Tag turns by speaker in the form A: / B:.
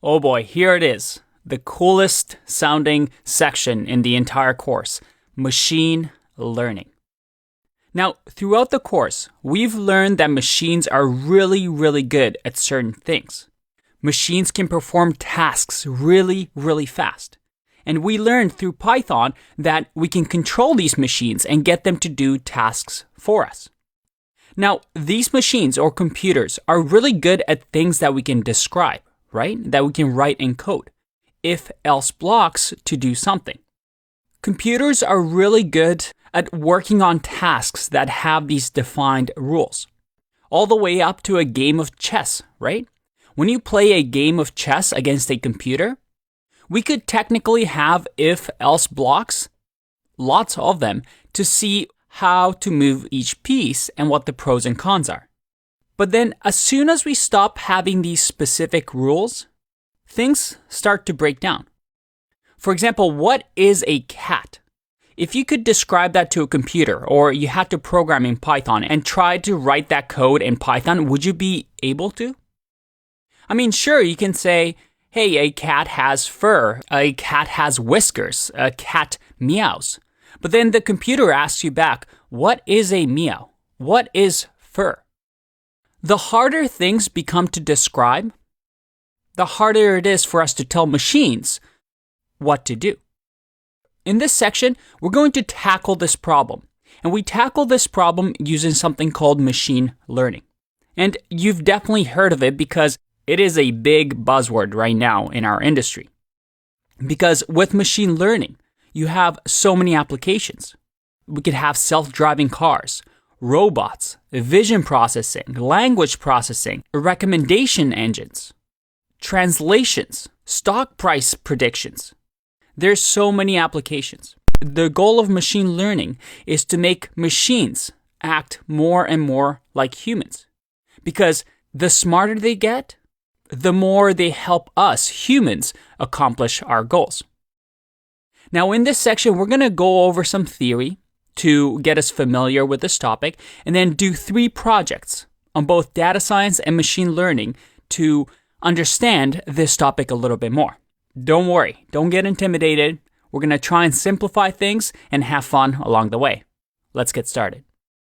A: Oh boy, here it is. The coolest sounding section in the entire course, machine learning. Now, throughout the course, we've learned that machines are really good at certain things. Machines can perform tasks really fast. And we learned through Python that we can control these machines and get them to do tasks for us. Now, these machines or computers are really good at things that we can describe, right? That we can write in code. If-else blocks to do something. Computers are really good at working on tasks that have these defined rules. All the way up to a game of chess, right? When you play a game of chess against a computer, we could technically have if-else blocks, lots of them, to see how to move each piece and what the pros and cons are. But then as soon as we stop having these specific rules, things start to break down. For example, what is a cat? If you could describe that to a computer or you had to program in Python and try to write that code in Python, would you be able to? I mean, sure, you can say, hey, a cat has fur, a cat has whiskers, a cat meows. But then the computer asks you back, what is a meow? What is fur? The harder things become to describe, the harder it is for us to tell machines what to do. In this section, we're going to tackle this problem. And we tackle this problem using something called machine learning. And you've definitely heard of it because it is a big buzzword right now in our industry. Because with machine learning, you have so many applications. We could have self-driving cars, robots, vision processing, language processing, recommendation engines, translations, stock price predictions. There's so many applications. The goal of machine learning is to make machines act more and more like humans. Because the smarter they get, the more they help us humans accomplish our goals. Now in this section, we're going to go over some theory to get us familiar with this topic and then do 3 projects on both data science and machine learning to understand this topic a little bit more. Don't worry, don't get intimidated. We're going to try and simplify things and have fun along the way. Let's get started.